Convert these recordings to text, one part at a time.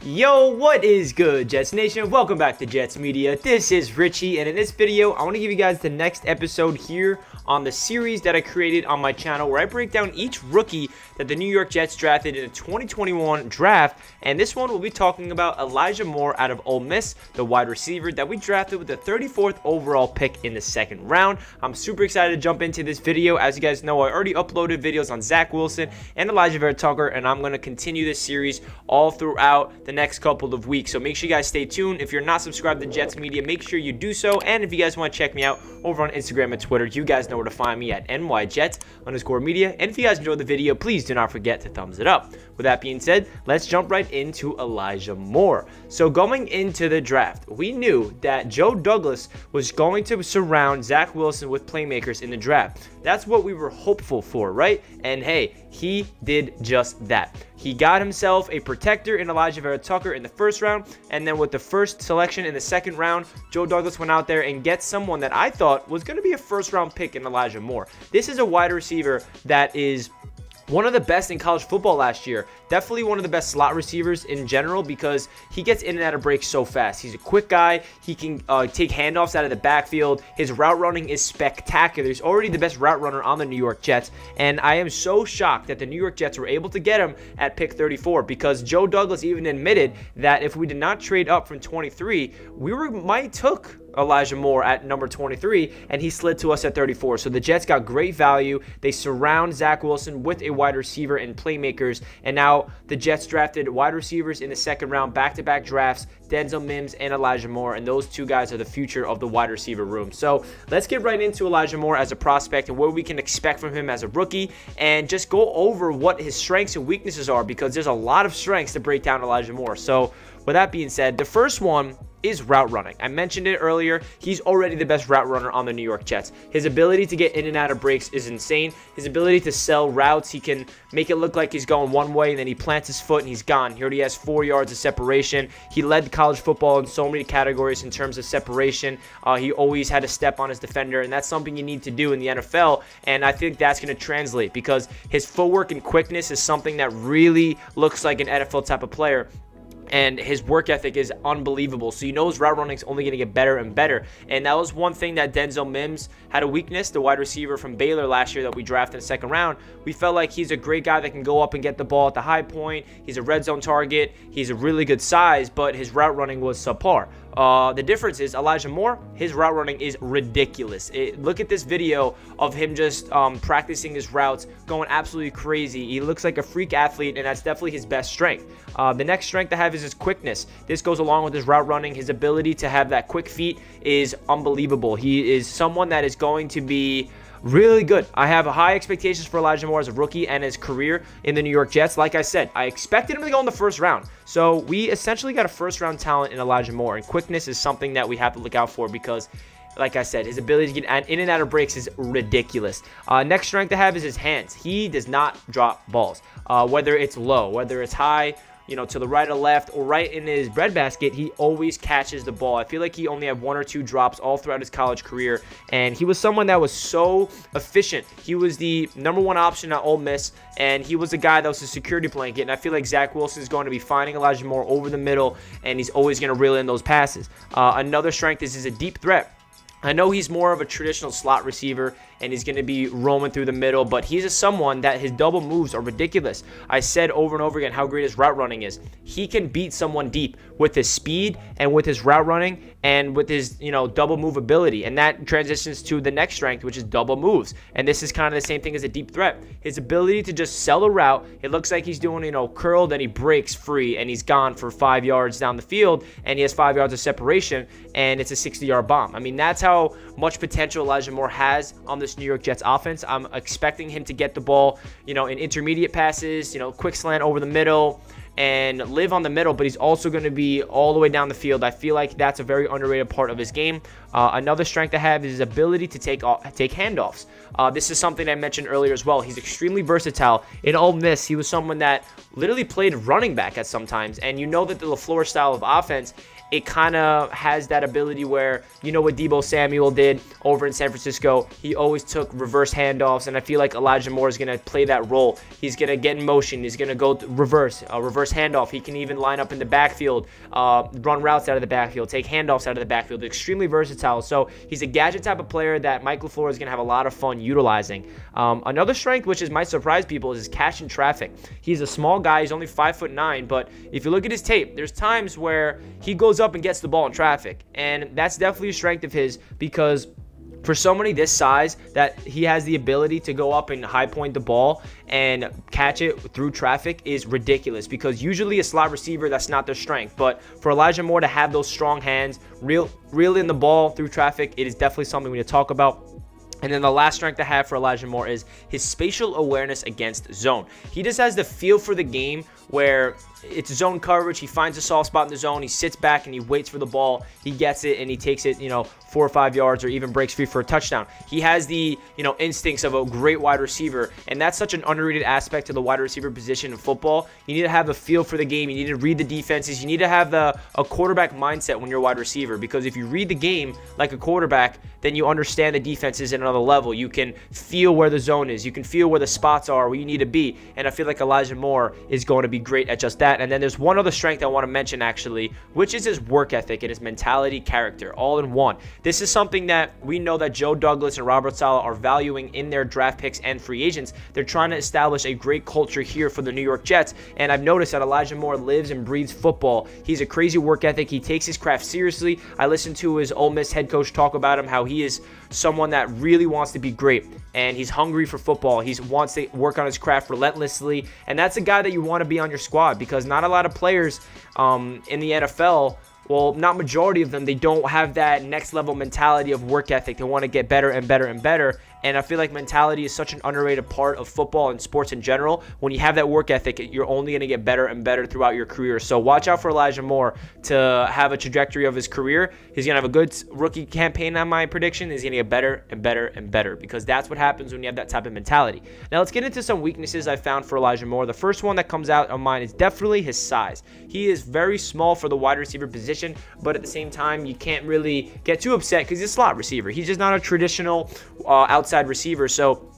Yo, what is good, Jets Nation? Welcome back to Jets Media. This is Richie, and in this video, I want to give you guys the next episode here on the series that I created on my channel where I break down each rookie that the New York Jets drafted in the 2021 draft. And this one, we'll be talking about Elijah Moore out of Ole Miss, the wide receiver that we drafted with the 34th overall pick in the second round. I'm super excited to jump into this video. As you guys know, I already uploaded videos on Zach Wilson and Elijah Tucker, and I'm going to continue this series all throughout the next couple of weeks. So make sure you guys stay tuned. If you're not subscribed to Jets Media, make sure you do so. And if you guys want to check me out over on Instagram and Twitter, you guys know where to find me at NYJets_media. And if you guys enjoyed the video, please do not forget to thumbs it up. With that being said, let's jump right into Elijah Moore. So going into the draft, we knew that Joe Douglas was going to surround Zach Wilson with playmakers in the draft. That's what we were hopeful for, right? And hey, he did just that. He got himself a protector in Elijah Tucker in the first round, and then with the first selection in the second round, Joe Douglas went out there and gets someone that I thought was going to be a first-round pick in Elijah Moore. This is a wide receiver that is one of the best in college football last year. Definitely one of the best slot receivers in general because he gets in and out of breaks so fast. He's a quick guy. He can take handoffs out of the backfield. His route running is spectacular. He's already the best route runner on the New York Jets. And I am so shocked that the New York Jets were able to get him at pick 34 because Joe Douglas even admitted that if we did not trade up from 23, we might took Elijah Moore at number 23, and he slid to us at 34. So the Jets got great value. They surround Zach Wilson with a wide receiver and playmakers, and now the Jets drafted wide receivers in the second round, back-to-back drafts, Denzel Mims and Elijah Moore, and those two guys are the future of the wide receiver room. So let's get right into Elijah Moore as a prospect and what we can expect from him as a rookie, and just go over what his strengths and weaknesses are because there's a lot of strengths to break down Elijah Moore. So with that being said, the first one is route running. I mentioned it earlier. He's already the best route runner on the New York Jets. His ability to get in and out of breaks is insane. His ability to sell routes, he can make it look like he's going one way and then he plants his foot and he's gone. He already has 4 yards of separation. He led college football in so many categories in terms of separation. He always had to step on his defender, and that's something you need to do in the NFL, and I think that's going to translate because his footwork and quickness is something that really looks like an NFL type of player. And his work ethic is unbelievable. So you know his route running is only going to get better and better. And that was one thing that Denzel Mims had a weakness, the wide receiver from Baylor last year that we drafted in the second round. We felt like he's a great guy that can go up and get the ball at the high point. He's a red zone target. He's a really good size, but his route running was subpar. The difference is Elijah Moore, his route running is ridiculous. Look at this video of him just practicing his routes, going absolutely crazy. He looks like a freak athlete, and that's definitely his best strength. The next strength I have is his quickness. This goes along with his route running. His ability to have that quick feet is unbelievable. He is someone that is going to be really good. I have high expectations for Elijah Moore as a rookie and his career in the New York Jets. Like I said, I expected him to go in the first round. So we essentially got a first-round talent in Elijah Moore, and quickness is something that we have to look out for because, like I said, his ability to get in and out of breaks is ridiculous. Next strength I have is his hands. He does not drop balls. Whether it's low, whether it's high, to the right or left or right in his breadbasket, he always catches the ball. I feel like he only had 1 or 2 drops all throughout his college career, and he was someone that was so efficient. He was the #1 option at Ole Miss, and he was a guy that was a security blanket, and I feel like Zach Wilson is going to be finding Elijah Moore over the middle, and he's always going to reel in those passes. Another strength is he's a deep threat. I know he's more of a traditional slot receiver and he's going to be roaming through the middle, but he's someone that his double moves are ridiculous. I said over and over again how great his route running is. He can beat someone deep with his speed and with his route running and with his, double move ability. And that transitions to the next strength, which is double moves. And this is kind of the same thing as a deep threat. His ability to just sell a route, it looks like he's doing, curl, then he breaks free and he's gone for 5 yards down the field and he has 5 yards of separation and it's a 60-yard bomb. I mean, that's how much potential Elijah Moore has on this New York Jets offense. I'm expecting him to get the ball, in intermediate passes, quick slant over the middle and live on the middle, but he's also going to be all the way down the field. I feel like that's a very underrated part of his game. Another strength I have is his ability to take handoffs. This is something I mentioned earlier as well. He's extremely versatile. In Ole Miss, he was someone that literally played running back at sometimes, and you know that the LaFleur style of offense, it kind of has that ability where, you know what Deebo Samuel did over in San Francisco, he always took reverse handoffs, and I feel like Elijah Moore is going to play that role. He's going to get in motion, he's going to go reverse handoff. He can even line up in the backfield, run routes out of the backfield, take handoffs out of the backfield. Extremely versatile. So he's a gadget type of player that Mike LaFleur is going to have a lot of fun utilizing. Another strength, which might surprise people, is his catch in traffic. He's a small guy, he's only 5'9", but if you look at his tape, there's times where he goes up and gets the ball in traffic, and that's definitely a strength of his, because for somebody this size, that he has the ability to go up and high point the ball and catch it through traffic is ridiculous, because usually a slot receiver, that's not their strength. But for Elijah Moore to have those strong hands, reel in the ball through traffic, it is definitely something we need to talk about. And then the last strength I have for Elijah Moore is his spatial awareness against zone. He just has the feel for the game where it's zone coverage. He finds a soft spot in the zone. He sits back and he waits for the ball. He gets it and he takes it, 4 or 5 yards, or even breaks free for a touchdown. He has the, instincts of a great wide receiver, and that's such an underrated aspect to the wide receiver position in football. You need to have a feel for the game. You need to read the defenses. You need to have a quarterback mindset when you're a wide receiver, because if you read the game like a quarterback, then you understand the defenses at another level. You can feel where the zone is. You can feel where the spots are, where you need to be. And I feel like Elijah Moore is going to be great at just that. And then there's one other strength I want to mention, actually, which is his work ethic and his mentality, character, all in one. This is something that we know that Joe Douglas and Robert Saleh are valuing in their draft picks and free agents. They're trying to establish a great culture here for the New York Jets. And I've noticed that Elijah Moore lives and breathes football. He's a crazy work ethic. He takes his craft seriously. I listened to his Ole Miss head coach talk about him, how he is someone that really wants to be great, and he's hungry for football. He wants to work on his craft relentlessly, and that's a guy that you want to be on your squad, because not a lot of players in the NFL, well, not majority of them, they don't have that next level mentality of work ethic. They want to get better and better and better. And I feel like mentality is such an underrated part of football and sports in general. When you have that work ethic, you're only going to get better and better throughout your career. So watch out for Elijah Moore to have a trajectory of his career. He's going to have a good rookie campaign on my prediction. He's going to get better and better and better, because that's what happens when you have that type of mentality. Now let's get into some weaknesses I found for Elijah Moore. The first one that comes out of mine is definitely his size. He is very small for the wide receiver position, but at the same time, you can't really get too upset because he's a slot receiver. He's just not a traditional outside receiver. So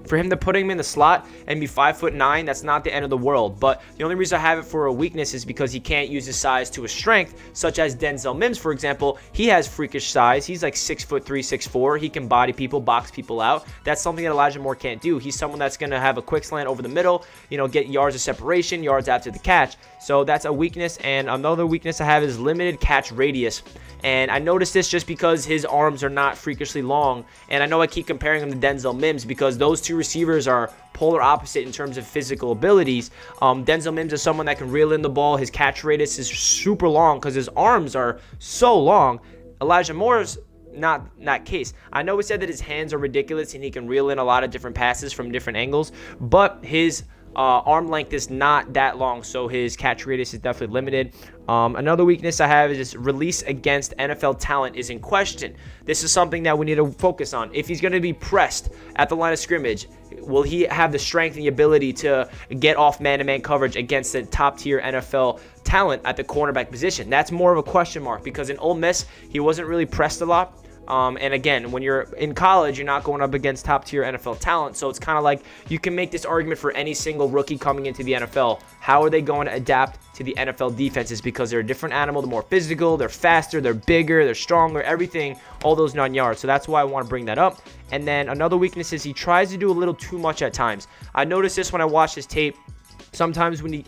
for him to put him in the slot and be 5'9", that's not the end of the world. But the only reason I have it for a weakness is because he can't use his size to his strength, such as Denzel Mims, for example. He has freakish size. He's like 6'3", 6'4". He can body people, box people out. That's something that Elijah Moore can't do. He's someone that's going to have a quick slant over the middle, get yards of separation, yards after the catch. So that's a weakness. And another weakness I have is limited catch radius. And I noticed this just because his arms are not freakishly long. And I know I keep comparing him to Denzel Mims because those two receivers are polar opposite in terms of physical abilities. Denzel Mims is someone that can reel in the ball. His catch radius is super long because his arms are so long. Elijah Moore's not that case. I know we said that his hands are ridiculous and he can reel in a lot of different passes from different angles, but his arm length is not that long, so his catch radius is definitely limited. Another weakness I have is his release against NFL talent is in question. This is something that we need to focus on. If he's going to be pressed at the line of scrimmage, will he have the strength and the ability to get off man-to-man coverage against the top-tier NFL talent at the cornerback position? That's more of a question mark, because in Ole Miss, he wasn't really pressed a lot. And again, when you're in college, you're not going up against top-tier NFL talent. So it's kind of like you can make this argument for any single rookie coming into the NFL. How are they going to adapt to the NFL defenses? Because they're a different animal. They're more physical. They're faster. They're bigger. They're stronger. Everything, all those 9 yards. So that's why I want to bring that up. And then another weakness is he tries to do a little too much at times. I noticed this when I watched his tape. Sometimes when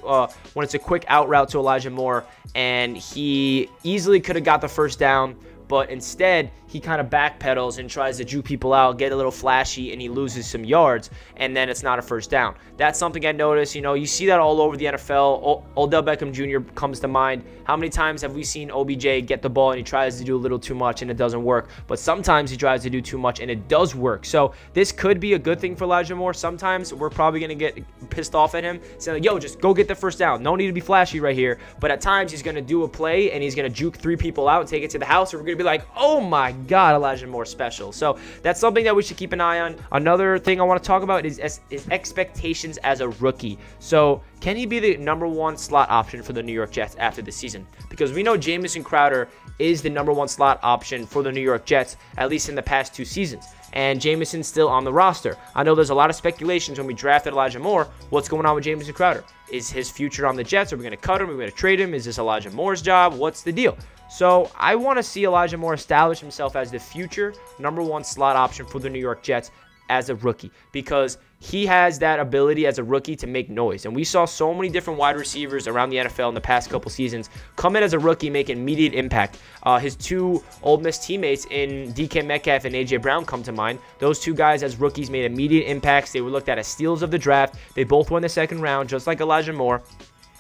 it's a quick out route to Elijah Moore and he easily could have got the first down, but instead he kind of backpedals and tries to juke people out, get a little flashy, and he loses some yards, and then it's not a first down. That's something I noticed. You see that all over the NFL. Odell Beckham Jr. comes to mind. How many times have we seen OBJ get the ball and he tries to do a little too much and it doesn't work? But sometimes he tries to do too much and it does work. So this could be a good thing for Elijah Moore. Sometimes we're probably going to get pissed off at him, saying, yo, just go get the first down. No need to be flashy right here. But at times he's going to do a play and he's going to juke 3 people out and take it to the house, and we're going to be like, oh my God, Elijah Moore special. So that's something that we should keep an eye on. Another thing I want to talk about is expectations as a rookie. So can he be the #1 slot option for the New York Jets after the season? Because we know Jamison Crowder is the #1 slot option for the New York Jets, at least in the past 2 seasons. And Jamison's still on the roster. I know there's a lot of speculations when we drafted Elijah Moore. What's going on with Jamison Crowder? Is his future on the Jets? Are we going to cut him? Are we going to trade him? Is this Elijah Moore's job? What's the deal? So I want to see Elijah Moore establish himself as the future #1 slot option for the New York Jets as a rookie, because he has that ability as a rookie to make noise. And we saw so many different wide receivers around the NFL in the past couple seasons come in as a rookie, make immediate impact. His 2 Ole Miss teammates in DK Metcalf and AJ Brown come to mind. Those 2 guys as rookies made immediate impacts. They were looked at as steals of the draft. They both won the 2nd round, just like Elijah Moore.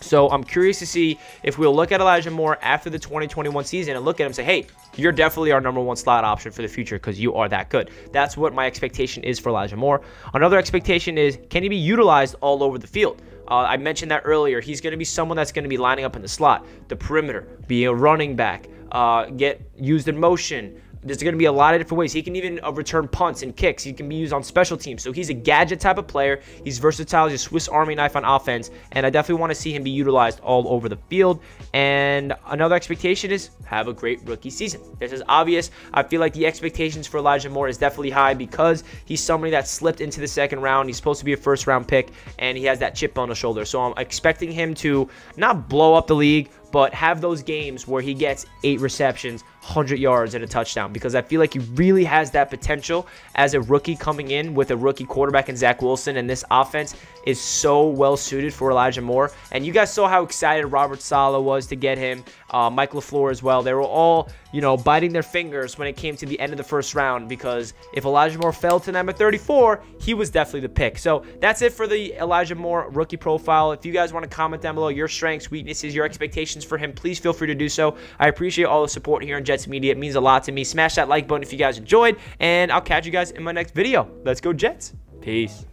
So I'm curious to see if we'll look at Elijah Moore after the 2021 season and look at him and say, hey, you're definitely our #1 slot option for the future because you are that good. That's what my expectation is for Elijah Moore. Another expectation is, can he be utilized all over the field? I mentioned that earlier. He's going to be someone that's going to be lining up in the slot, the perimeter, be a running back, get used in motion. There's going to be a lot of different ways. He can even return punts and kicks. He can be used on special teams. So he's a gadget type of player. He's versatile. He's a Swiss Army knife on offense. And I definitely want to see him be utilized all over the field. And another expectation is have a great rookie season. This is obvious. I feel like the expectations for Elijah Moore is definitely high because he's somebody that slipped into the 2nd round. He's supposed to be a 1st-round pick, and he has that chip on his shoulder. So I'm expecting him to not blow up the league, but have those games where he gets 8 receptions, 100 yards, and a touchdown, because I feel like he really has that potential as a rookie coming in with a rookie quarterback in Zach Wilson, and this offense is so well suited for Elijah Moore. And you guys saw how excited Robert Saleh was to get him, Mike LaFleur as well. They were all, biting their fingers when it came to the end of the 1st round, because if Elijah Moore fell to them at 34, he was definitely the pick. So that's it for the Elijah Moore rookie profile. If you guys want to comment down below your strengths, weaknesses, your expectations for him, please feel free to do so. I appreciate all the support here on Jets Media. It means a lot to me. Smash that like button if you guys enjoyed, and I'll catch you guys in my next video. Let's go Jets. Peace.